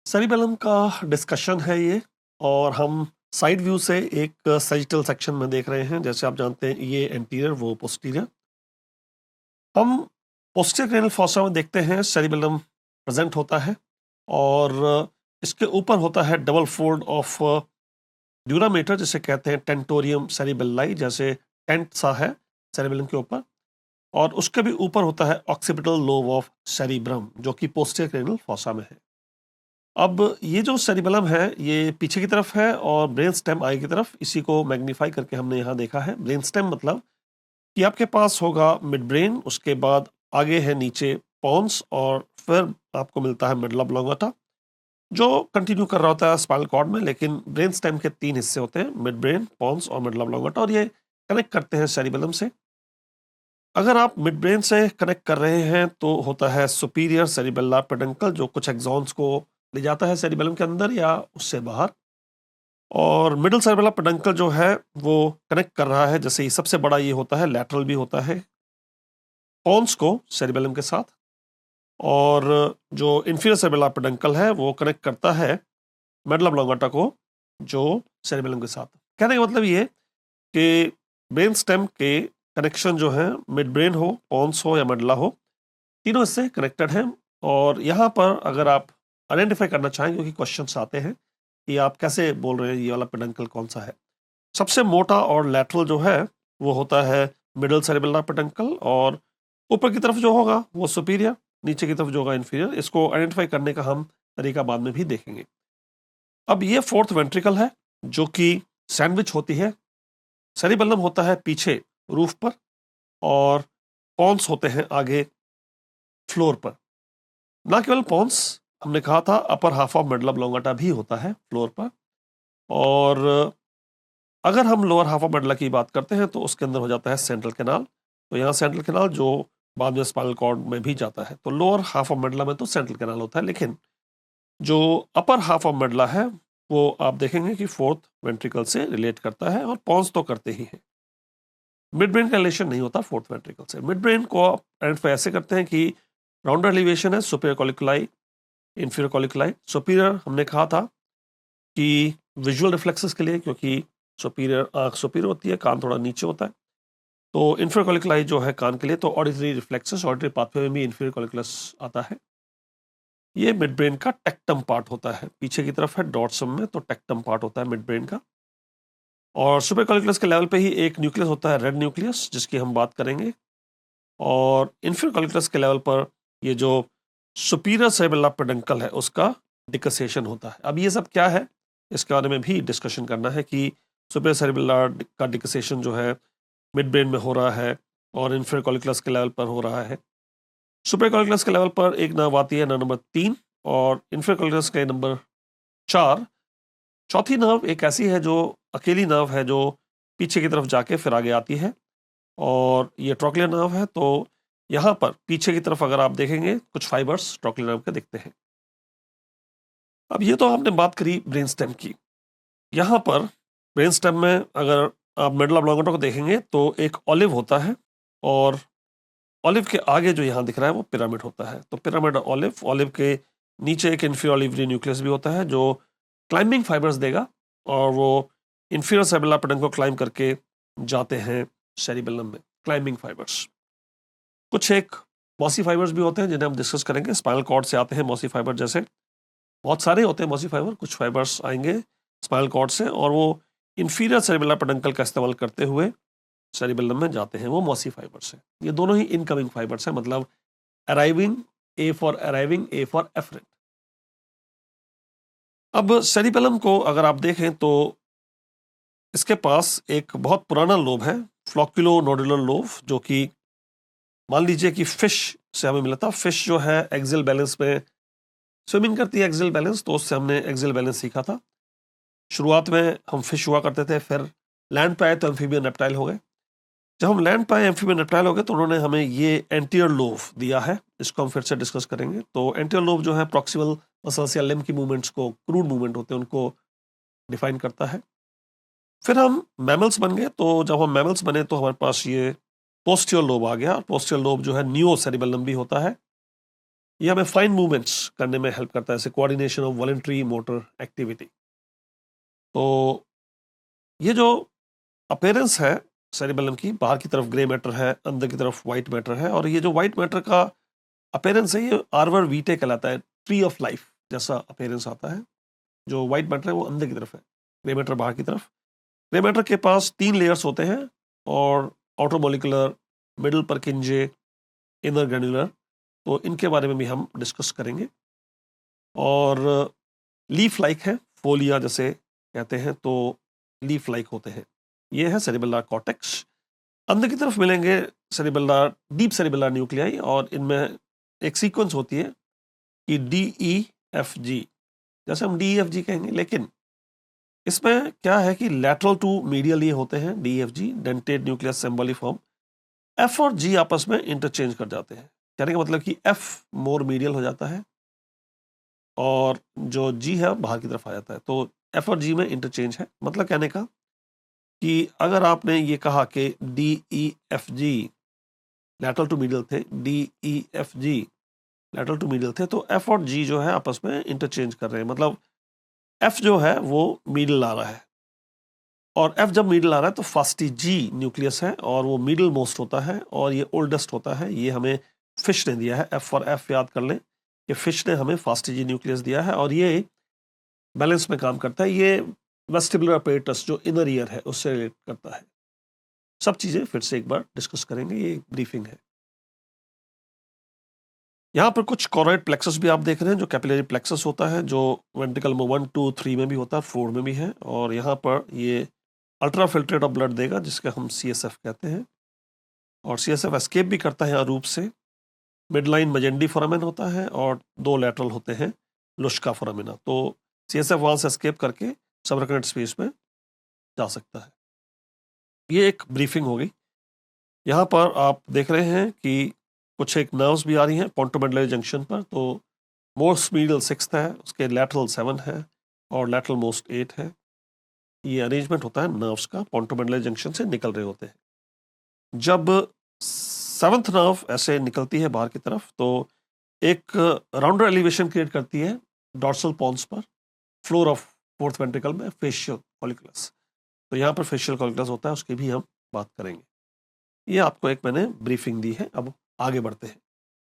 Cerebellum का discussion है ये। और हम साइड व्यू से एक सैजिटल सेक्शन में देख रहे हैं। जैसे आप जानते हैं ये एंटीरियर वो पोस्टीरियर। हम पोस्टीरियर क्रेनियल फॉसा में देखते हैं सेरिबेलम प्रेजेंट होता है और इसके ऊपर होता है डबल फोल्ड ऑफ ड्यूरामेटर, जिसे कहते हैं टेंटोरियम सेरिबेल्लाई, जैसे टेंट सा है सेरिबेलम के ऊपर। और उसके भी ऊपर होता है ऑक्सीपिटल लोब ऑफ सेरिब्रम, जो कि पोस्टीरियर क्रेनियल फॉसा में है। अब ये जो सेरिबेलम है ये पीछे की तरफ है और ब्रेन स्टेम आगे की तरफ। इसी को मैग्नीफाई करके हमने यहाँ देखा है। ब्रेन स्टेम मतलब कि आपके पास होगा मिड ब्रेन, उसके बाद आगे है नीचे पॉन्स और फिर आपको मिलता है मेडुला ऑब्लोंगाटा, जो कंटिन्यू कर रहा होता है स्पाइनल कॉर्ड में। लेकिन ब्रेन स्टेम के 3 हिस्से होते हैं, मिड ब्रेन, पॉन्स और मेडुला ऑब्लोंगाटा, और ये कनेक्ट करते हैं सेरिबेलम से। अगर आप मिड ब्रेन से कनेक्ट कर रहे हैं तो होता है सुपीरियर सेरिबेल्लार पेडंकल, जो कुछ एक्सॉन्स को ले जाता है सेरिबेलम के अंदर या उससे बाहर। और मिडिल सेरिबेल्लार पेडंकल जो है वो कनेक्ट कर रहा है, जैसे ये सबसे बड़ा ये होता है, लैटरल भी होता है, पॉन्स को सेरिबेलम के साथ। और जो इंफीरियर सेरिबेल्लार पेडंकल है वो कनेक्ट करता है मेडुला ऑब्लोंगाटा को, जो सेरिबेलम के साथ। कहने का मतलब ये कि ब्रेन स्टेम के कनेक्शन जो है, मिड ब्रेन हो, पॉन्स हो या मेडुला हो, तीनों इससे कनेक्टेड हैं। और यहाँ पर अगर आप आइडेंटिफाई करना चाहें, क्योंकि क्वेश्चंस आते हैं कि आप कैसे बोल रहे हैं ये वाला पेडंकल कौन सा है, सबसे मोटा और लैटरल जो है वो होता है मिडिल सेरिबेल्लार पेडंकल, और ऊपर की तरफ जो होगा वो सुपीरियर, नीचे की तरफ जो होगा इंफीरियर। इसको आइडेंटिफाई करने का हम तरीका बाद में भी देखेंगे। अब ये फोर्थ वेंट्रिकल है जो कि सैंडविच होती है। सेरिबेलम होता है पीछे रूफ पर और पॉन्स होते हैं आगे फ्लोर पर। ना केवल पॉन्स, हमने कहा था upper half of medulla oblongata भी होता है फ्लोर पर। और अगर हम लोअर हाफ ऑफ मेडुला की बात करते हैं तो उसके अंदर हो जाता है सेंट्रल कैनाल। तो यहाँ सेंट्रल कैनाल जो बाद में स्पाइनल कॉर्ड में भी जाता है। तो लोअर हाफ ऑफ मेडुला में तो सेंट्रल कैनाल होता है, लेकिन जो अपर हाफ ऑफ मेडुला है वो आप देखेंगे कि फोर्थ वेंट्रिकल से रिलेट करता है, और पॉन्स तो करते ही हैं। मिड ब्रेन का रिलेशन नहीं होता फोर्थ वेंट्रिकल से। मिड ब्रेन को आप आइडेंटिफाई ऐसे करते हैं कि राउंडर एलिवेशन है सुपीरियर कॉलिकुलाई, इंफीरियर कॉलिकुलाई। सुपीरियर हमने कहा था कि विजुअल रिफ्लेक्सेस के लिए, क्योंकि सुपीरियर आंख सुपीरियर होती है, कान थोड़ा नीचे होता है। तो इंफीरियर कॉलिकुलाई जो है कान के लिए, तो ऑडिटरी रिफ्लेक्सेस, ऑडिटरी पाथवे में भी इंफीरियर कॉलिकुलस आता है। ये मिड ब्रेन का टेक्टम पार्ट होता है, पीछे की तरफ है डॉर्सम में, तो टेक्टम पार्ट होता है मिड ब्रेन का। और सुपर कॉलिकुलस के लेवल पे ही एक न्यूक्लियस होता है, रेड न्यूक्लियस, जिसकी हम बात करेंगे। और इंफीरियर कॉलिकुलस के लेवल पर ये जो सुपीरियर सेरिबेल्लार पेडंकल है उसका डिकसेशन होता है। अब ये सब क्या है, इसके बारे में भी डिस्कशन करना है कि सुपीरियर सेरिबेल्लार का डिकसेशन जो है मिड ब्रेन में हो रहा है और इंफीरियर कॉलिकुलस के लेवल पर हो रहा है। सुपीरियर कॉलिकुलस के लेवल पर एक नर्व आती है, नर्व नंबर 3, और इंफीरियर कॉलिकुलस के नंबर 4। चौथी नर्व एक ऐसी है जो अकेली नर्व है, जो पीछे की तरफ जाके फिर आगे आती है, और ये ट्रॉक्लियर नर्व है। तो यहाँ पर पीछे की तरफ अगर आप देखेंगे कुछ फाइबर्स ट्रॉक्लियर नर्व के दिखते हैं। अब ये तो आपने बात करी ब्रेन स्टेम की। यहाँ पर ब्रेन स्टेम में अगर आप मेडुला ऑब्लोंगाटा को देखेंगे तो एक ऑलिव होता है, और ऑलिव के आगे जो यहाँ दिख रहा है वो पिरामिड होता है। तो पिरामिड ऑलिव, ऑलिव के नीचे एक इंफीरियर ऑलिवरी न्यूक्लियस भी होता है जो क्लाइंबिंग फाइबर्स देगा, और वो इंफीरियर सेरिबेल्लार पेडंकल को क्लाइंब करके जाते हैं सेरिबेलम में, क्लाइंबिंग फाइबर्स। कुछ एक मॉसी फाइबर्स भी होते हैं जिन्हें हम डिस्कस करेंगे, स्पाइनल कॉर्ड से आते हैं मॉसी फाइबर। जैसे बहुत सारे होते हैं मॉसी फाइबर, कुछ फाइबर्स आएंगे स्पाइनल कॉर्ड से और वो इंफीरियर सेरिबेल्लार पेडंकल का इस्तेमाल करते हुए सेरिबेलम में जाते हैं, वो मॉसी फाइबर्स हैं। ये दोनों ही इनकमिंग फाइबर्स हैं, मतलब arriving, A for arriving, A for afferent. अब सेरिबेलम को अगर आप देखें तो इसके पास एक बहुत पुराना लोब है, फ्लॉक्यूलो नोडुलर लोब, जो कि मान लीजिए कि फिश से हमें मिला था। फिश जो है एक्सियल बैलेंस में स्विमिंग करती है, एक्सियल बैलेंस, तो उससे हमने एक्सियल बैलेंस सीखा था। शुरुआत में हम फिश हुआ करते थे, फिर लैंड पे आए तो एम्फीबियन रेप्टाइल हो गए। जब हम लैंड पे आए, एम्फीबियन रेप्टाइल हो गए, तो उन्होंने हमें ये एंटीरियर लोब दिया है। इसको हम फिर से डिस्कस करेंगे। तो एंटीरियर लोब जो है प्रॉक्सिमल मसल्स या लिम्ब की मूवमेंट्स को, क्रूड मूवमेंट होते हैं, उनको डिफाइन करता है। फिर हम मैमल्स बन गए। तो जब हम मैमल्स बने तो हमारे पास ये पोस्टीरियर लोब आ गया। पोस्टीरियर लोब जो है नियो सेरिबेलम भी होता है, ये हमें फाइन मूवमेंट्स करने में हेल्प करता है, जैसे coordination of voluntary motor activity. तो ये जो अपीयरेंस है सेरिबेलम की, बाहर की तरफ ग्रे मैटर है, अंदर की तरफ व्हाइट मैटर है, और ये जो व्हाइट मैटर का अपीयरेंस है ये आर्वर वीटे कहलाता है, ट्री ऑफ लाइफ जैसा अपीयरेंस आता है। जो व्हाइट मैटर है वो अंदर की तरफ है, ग्रे मैटर बाहर की तरफ। ग्रे मैटर के पास 3 लेयर्स होते हैं, और outer molecular, middle परकिंजे, inner granular. तो इनके बारे में भी हम डिस्कस करेंगे। और लीफ लाइक है, फोलिया जैसे कहते हैं, तो लीफ लाइक होते हैं। ये है सेरिबेलर कॉर्टेक्स। अंदर की तरफ मिलेंगे सेरिबेलर, डीप सेरिबेलर न्यूक्लियाई, और इनमें एक सीक्वेंस होती है कि DEFG, जैसे हम DEFG कहेंगे, लेकिन इसमें क्या है कि लैटरल टू मीडियल ये होते हैं DEFG, डेंटेड न्यूक्लियस सिंबॉलिफॉर्म। F और G आपस में इंटरचेंज कर जाते हैं, कहने का मतलब कि F मोर मीडियल हो जाता है और जो G है बाहर की तरफ आ जाता है। तो F और G में इंटरचेंज है, मतलब कहने का कि अगर आपने ये कहा कि DEFG लैटरल टू मीडियल थे, DEFG लैटरल टू मीडियल थे, तो F और G जो है आपस में इंटरचेंज कर रहे हैं, मतलब F जो है वो मिडिल आ रहा है, और F जब मिडिल आ रहा है तो फास्टी G न्यूक्लियस है और वो मिडिल मोस्ट होता है और ये ओल्डेस्ट होता है। ये हमें फिश ने दिया है, F और F याद कर लें कि फिश ने हमें फास्टी G न्यूक्लियस दिया है, और ये बैलेंस में काम करता है। ये वेस्टिबुलर अपैरेटस जो इनर ईयर है उससे रिलेट करता है। सब चीज़ें फिर से एक बार डिस्कस करेंगे, ये ब्रीफिंग है। यहाँ पर कुछ कॉर्नोइड प्लेक्सस भी आप देख रहे हैं, जो कैपिलरी प्लेक्सस होता है, जो वेंट्रिकल में 1, 2, 3 में भी होता है, 4 में भी है, और यहाँ पर ये अल्ट्रा फिल्ट्रेट ऑफ ब्लड देगा जिसके हम CSF कहते हैं, और CSF एस्केप भी करता है यहाँ रूप से। मिडलाइन मजेंडी फोरामेन होता है और 2 लैटरल होते हैं लुश्का फोरामिना। तो CSF वहाँ से एस्केप करके सबरेकनेट स्पेस में जा सकता है। ये एक ब्रीफिंग हो गई। यहाँ पर आप देख रहे हैं कि कुछ एक नर्व्स भी आ रही हैं पोंटोमेडुलरी जंक्शन पर। तो मोस्ट मीडियल 6th है, उसके लैटरल 7 है और लैटरल मोस्ट 8 है। ये अरेंजमेंट होता है नर्व्स का, पोंटोमेडुलरी जंक्शन से निकल रहे होते हैं। जब 7th नर्व ऐसे निकलती है बाहर की तरफ, तो एक राउंडर एलिवेशन क्रिएट करती है डॉर्सल पॉन्स पर, फ्लोर ऑफ 4th वेंट्रिकल में, फेशियल कॉलिकुलस। तो यहाँ पर फेशियल कॉलिकुलस होता है, उसकी भी हम बात करेंगे। ये आपको एक मैंने ब्रीफिंग दी है। अब आगे बढ़ते हैं।